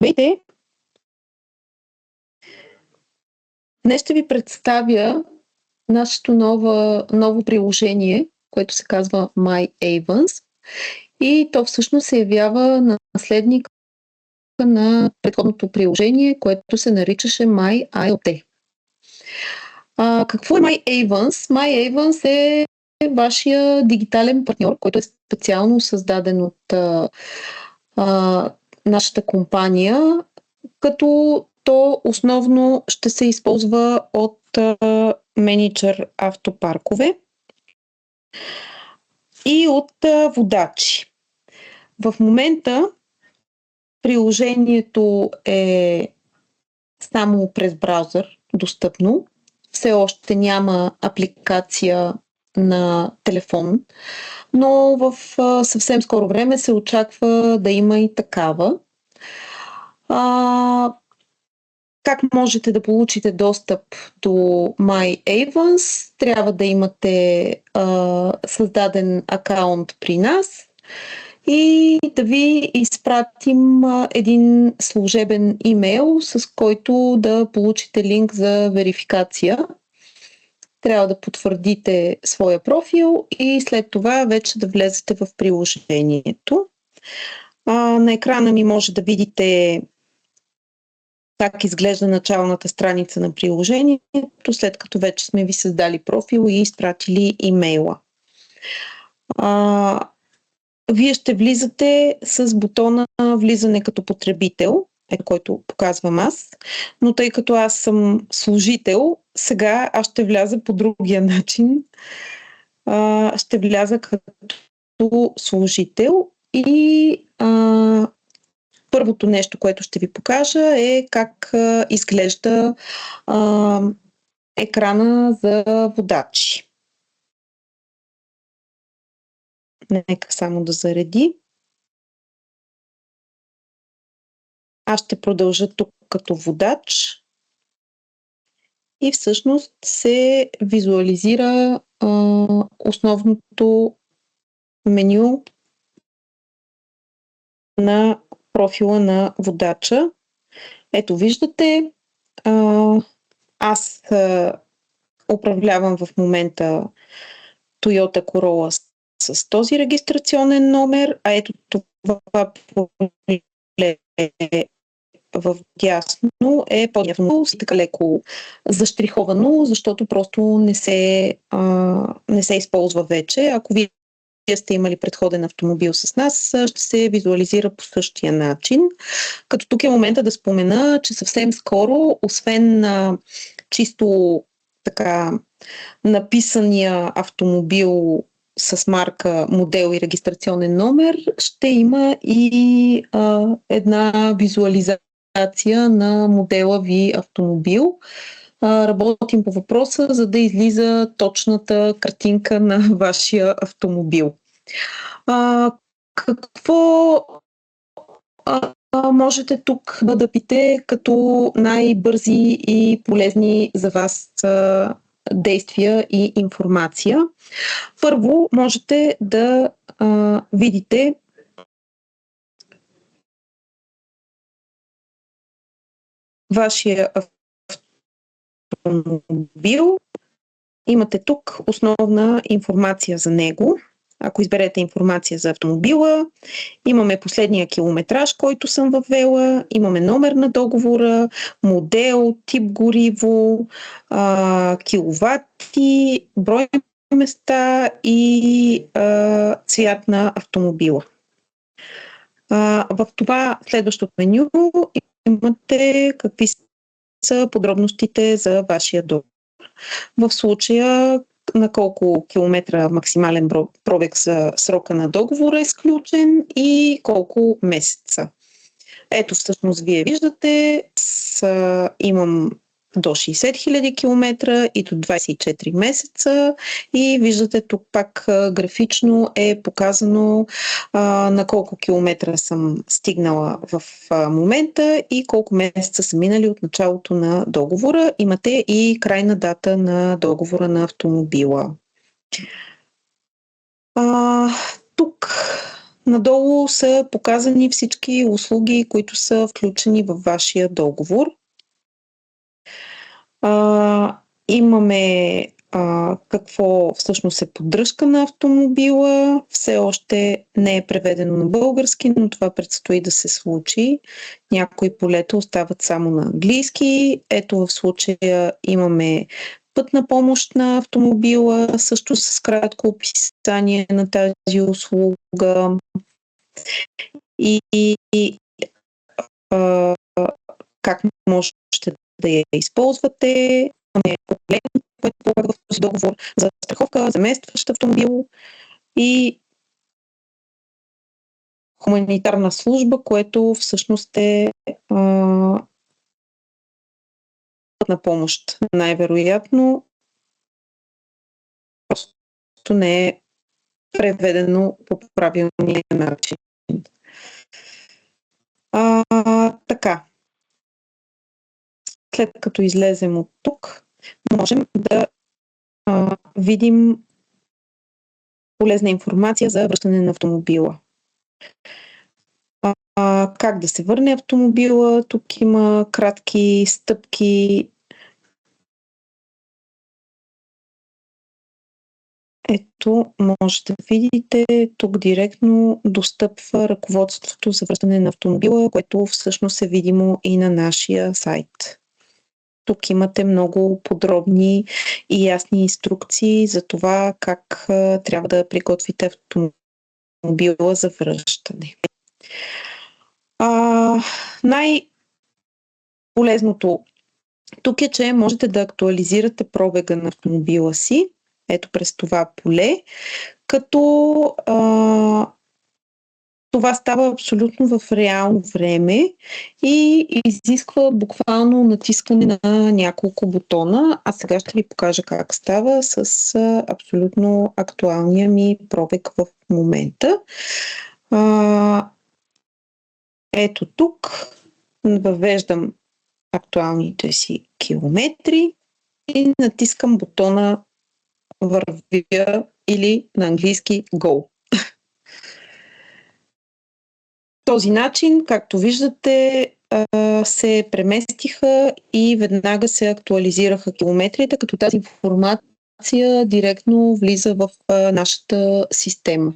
Здравейте! Днес ще ви представя нашето ново приложение, което се казва MyAvans, и то всъщност се явява наследник на предходното приложение, което се наричаше MyIoT. Какво е MyAvans? MyAvans е вашия дигитален партньор, който е специално създаден от нашата компания, като то основно ще се използва от мениджър автопаркове и от водачи. В момента приложението е само през браузър достъпно. Все още няма апликация на телефон, но в съвсем скоро време се очаква да има и такава. Как можете да получите достъп до MyAvans? Трябва да имате създаден акаунт при нас и да ви изпратим един служебен имейл, с който да получите линк за верификация. Трябва да потвърдите своя профил и след това вече да влезете в приложението. На екрана ми може да видите как изглежда началната страница на приложението, след като вече сме ви създали профил и изпратили имейла. Вие ще влизате с бутона влизане като потребител, който показвам аз, но тъй като аз съм служител, сега аз ще вляза по другия начин. Ще вляза като служител и първото нещо, което ще ви покажа, е как изглежда екрана за водачи. Нека само да зареди. Аз ще продължа тук като водач и всъщност се визуализира основното меню на профила на водача. Ето виждате, аз управлявам в момента Toyota Corolla с този регистрационен номер, а ето това поле в дясно е по-дясно, така леко заштриховано, защото просто не се използва вече. Ако вие сте имали предходен автомобил с нас, ще се визуализира по същия начин. Като тук е момента да спомена, че съвсем скоро, освен на чисто така написания автомобил с марка, модел и регистрационен номер, ще има и една визуализация на модела ви автомобил. Работим по въпроса, за да излиза точната картинка на вашия автомобил. Какво можете тук да пите като най-бързи и полезни за вас действия и информация? Първо можете да видите вашия автомобил. Имате тук основна информация за него. Ако изберете информация за автомобила, имаме последния километраж, който съм въвела, имаме номер на договора, модел, тип гориво, киловати, брой места и цвят на автомобила. В това следващото меню имате какви са подробностите за вашия договор. В случая на колко километра максимален пробег за срока на договора е изключен и колко месеца. Ето всъщност вие виждате, имам до 60 000 км и до 24 месеца и виждате тук пак графично е показано на колко километра съм стигнала в момента и колко месеца са минали от началото на договора. Имате и крайна дата на договора на автомобила. Тук Надолу са показани всички услуги, които са включени във вашия договор. Имаме какво всъщност е поддръжка на автомобила. Все още не е преведено на български, но това предстои да се случи. Някои полета остават само на английски. Ето в случая имаме пътна помощ на автомобила, също с кратко описание на тази услуга. И как можете да я използвате. Имаме проблем, което полага в този договор за страховка, заместващ автомобил и хуманитарна служба, което всъщност е на помощ. Най-вероятно просто не е преведено по правилния начин. Така. След като излезем от тук, можем да видим полезна информация за връщане на автомобила. Как да се върне автомобила? Тук има кратки стъпки. Ето, може да видите, тук директно достъпва ръководството за връщане на автомобила, което всъщност е видимо и на нашия сайт. Тук имате много подробни и ясни инструкции за това как трябва да приготвите автомобила за връщане. Най-полезното тук е, че можете да актуализирате пробега на автомобила си, ето през това поле, като това става абсолютно в реално време и изисква буквално натискане на няколко бутона. А сега ще ви покажа как става с абсолютно актуалния ми пробег в момента. Ето тук въвеждам актуалните си километри и натискам бутона вървя или на английски Go. Този начин, както виждате, се преместиха и веднага се актуализираха километрите, като тази информация директно влиза в нашата система.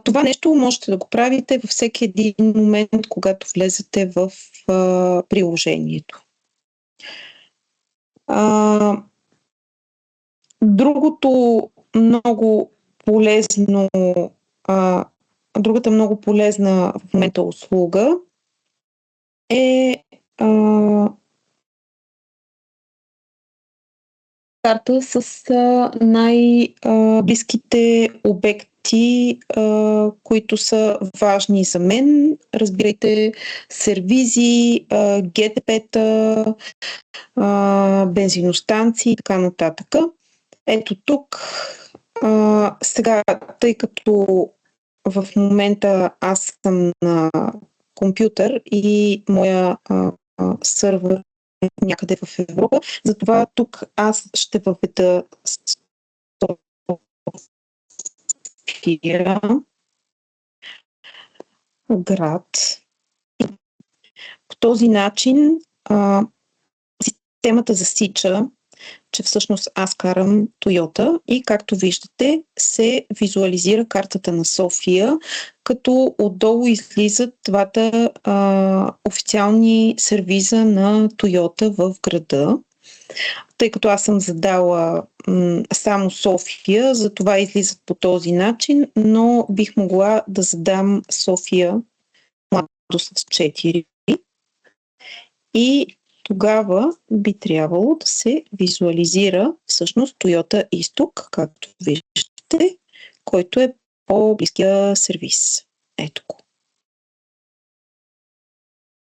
Това нещо можете да го правите във всеки един момент, когато влезете в приложението. Другата много полезна в момента услуга е карта с най-близките обекти, които са важни за мен. Разбирайте, сервизи, ГТП-та, бензиностанции и така нататък. Ето тук, сега, тъй като в момента аз съм на компютър и моя сървър някъде в Европа, затова тук аз ще въведа София, град. По този начин системата засича, че всъщност аз карам Toyota и както виждате се визуализира картата на София, като отдолу излизат двата официални сервиза на Toyota в града. Тъй като аз съм задала само София, затова излизат по този начин, но бих могла да задам София младост с 4 и тогава би трябвало да се визуализира всъщност Toyota изток, както виждате, който е по-близкия сервис. Ето го.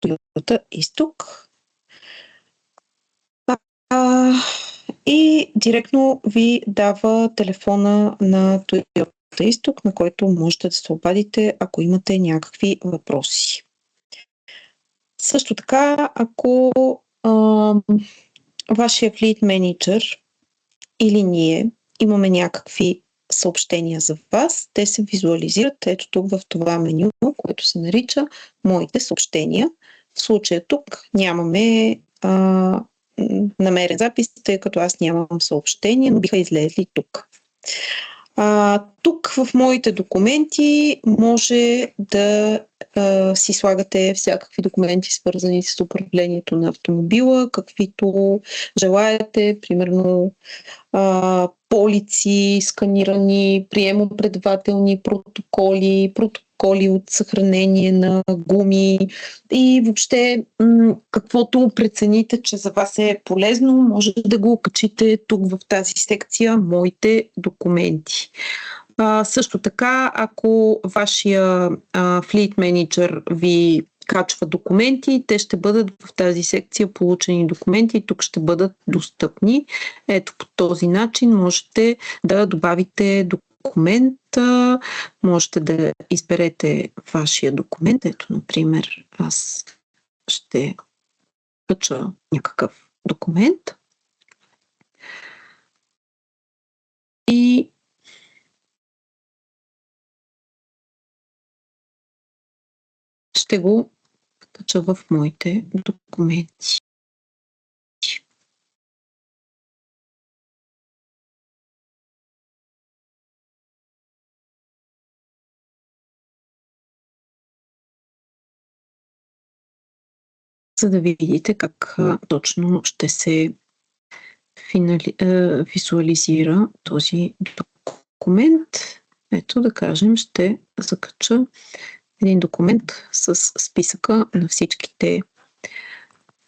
Toyota изток. И директно ви дава телефона на Toyota изток, на който можете да се обадите, ако имате някакви въпроси. Също така, ако вашия флит менеджер или ние имаме някакви съобщения за вас. Те се визуализират ето тук в това меню, което се нарича Моите съобщения. В случая тук нямаме намерен запис, тъй като аз нямам съобщения, но биха излезли тук. Тук в моите документи може да си слагате всякакви документи, свързани с управлението на автомобила, каквито желаете, примерно полици, сканирани, приемо-предавателни протоколи от съхранение на гуми и въобще каквото прецените, че за вас е полезно, може да го качите тук в тази секция Моите документи. Също така, ако вашия Fleet Manager ви качва документи, те ще бъдат в тази секция Получени документи и тук ще бъдат достъпни. Ето по този начин можете да добавите документ, можете да изберете вашия документ. Ето, например, аз ще кача някакъв документ и ще го кача в моите документи. За да видите как точно ще се визуализира този документ. Ето да кажем, ще закача един документ с списъка на всичките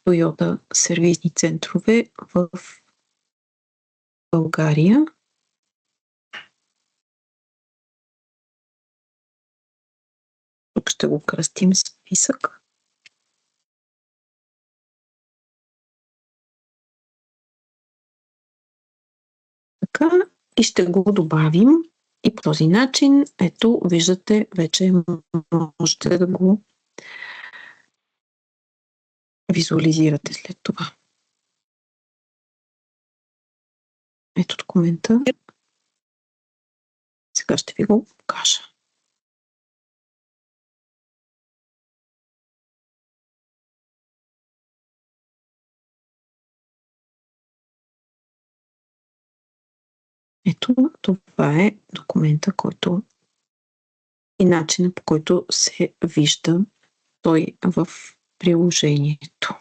Toyota сервизни центрове в България. Тук ще го кръстим списък. Така и ще го добавим и по този начин, ето, виждате, вече можете да го визуализирате след това. Ето документа. Сега ще ви го покажа. Ето, това е документа, който и начинът, по който се вижда той в приложението.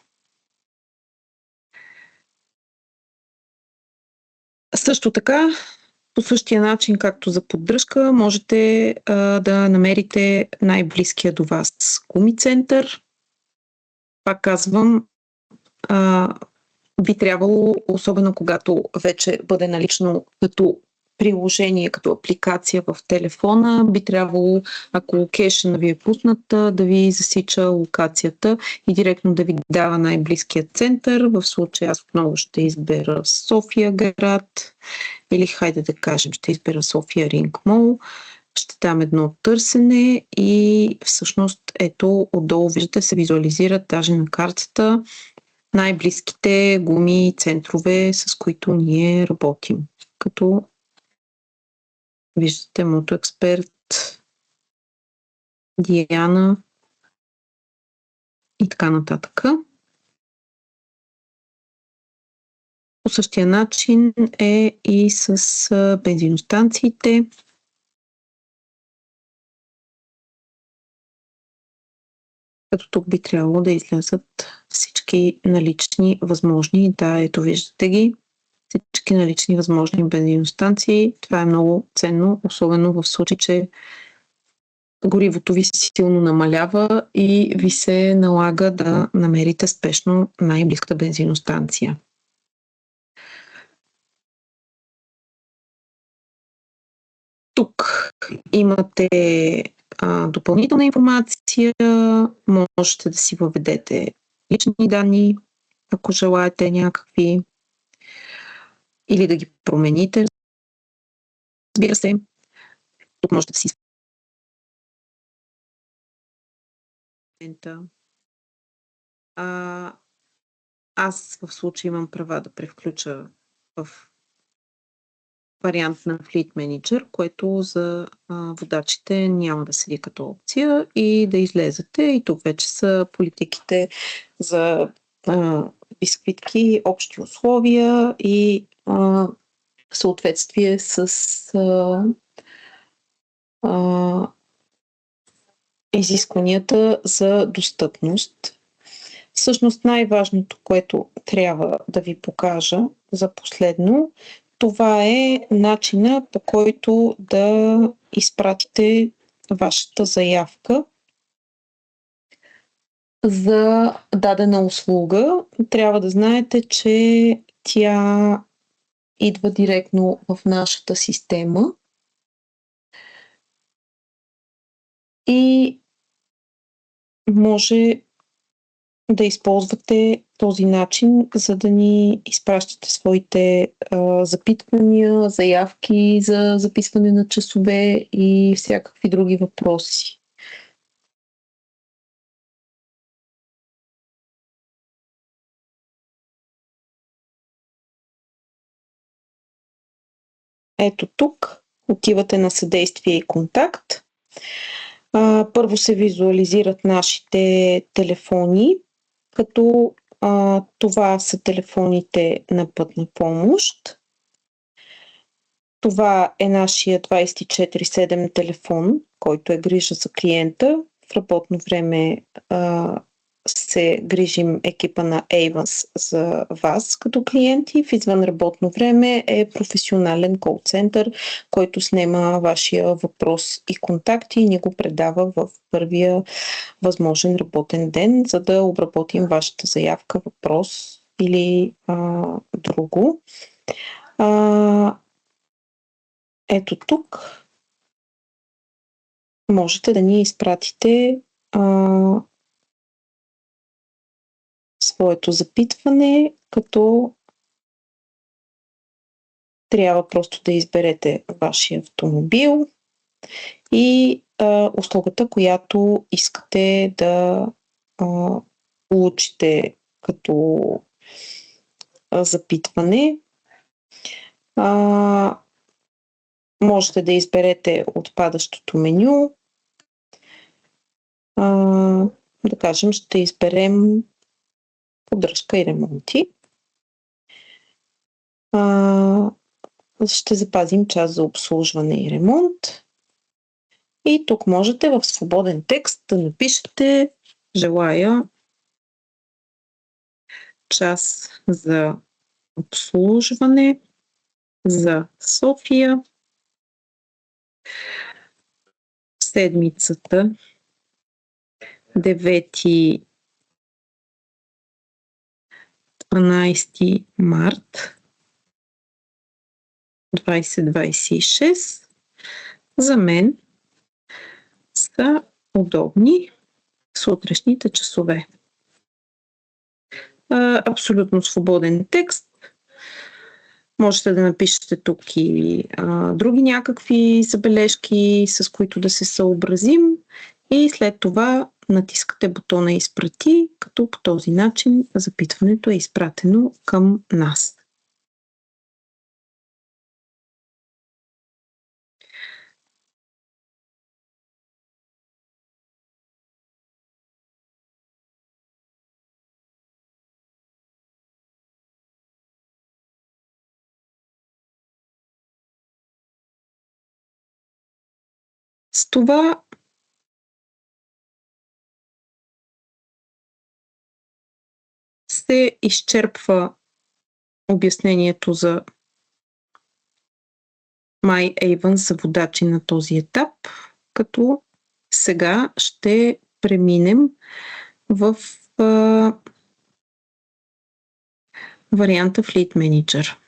Също така, по същия начин, както за поддръжка, можете да намерите най-близкия до вас гумицентър. Пак казвам, би трябвало, особено когато вече бъде налично като приложение, като апликация в телефона, би трябвало, ако локейшън ви е пусната, да ви засича локацията и директно да ви дава най-близкият център. В случая аз отново ще избера София град или хайде да кажем, ще избера София Ринг Мол. Ще дам едно търсене и всъщност ето отдолу виждате се визуализират даже на картата най-близките гуми центрове, с които ние работим. Като виждате Мотоексперт, Диана и така нататък. По същия начин е и с бензиностанциите. Като тук би трябвало да излязат всички налични възможни. Да, ето виждате ги. Всички налични възможни бензиностанции. Това е много ценно, особено в случай, че горивото ви силно намалява и ви се налага да намерите спешно най-близката бензиностанция. Тук имате допълнителна информация, можете да си въведете лични данни, ако желаете някакви, или да ги промените. Разбира се, тук можете да си аз в случай имам права да превключа в вариант на Fleet Manager, което за водачите няма да седи като опция и да излезете. И тук вече са политиките за бисквитки, общи условия и съответствие с изискванията за достъпност. Всъщност най-важното, което трябва да ви покажа за последно, това е начина, по който да изпратите вашата заявка за дадена услуга. Трябва да знаете, че тя идва директно в нашата система и може да използвате този начин, за да ни изпращате своите запитвания, заявки за записване на часове и всякакви други въпроси. Ето тук отивате на съдействие и контакт. Първо се визуализират нашите телефони, като това са телефоните на пътна помощ. Това е нашия 24/7 телефон, който е грижа за клиента. В работно време се грижим екипа на Avans за вас като клиенти. В извънработно време е професионален кол-център, който снема вашия въпрос и контакти и ни го предава в първия възможен работен ден, за да обработим вашата заявка, въпрос или друго. Ето тук можете да ни изпратите своето запитване, като трябва просто да изберете вашия автомобил и услугата, която искате да получите като запитване. Можете да изберете отпадащото меню. Да кажем, ще изберем поддръжка и ремонти. Ще запазим част за обслужване и ремонт. И тук можете в свободен текст да напишете: желая час за обслужване за София седмицата 9-12 март 2026. За мен са удобни сутрешните часове. Абсолютно свободен текст. Можете да напишете тук и други някакви забележки, с които да се съобразим, и след това натискате бутона "Изпрати", като по този начин запитването е изпратено към нас. С това се изчерпва обяснението за MyAvans за водачи на този етап, като сега ще преминем в варианта Fleet Manager.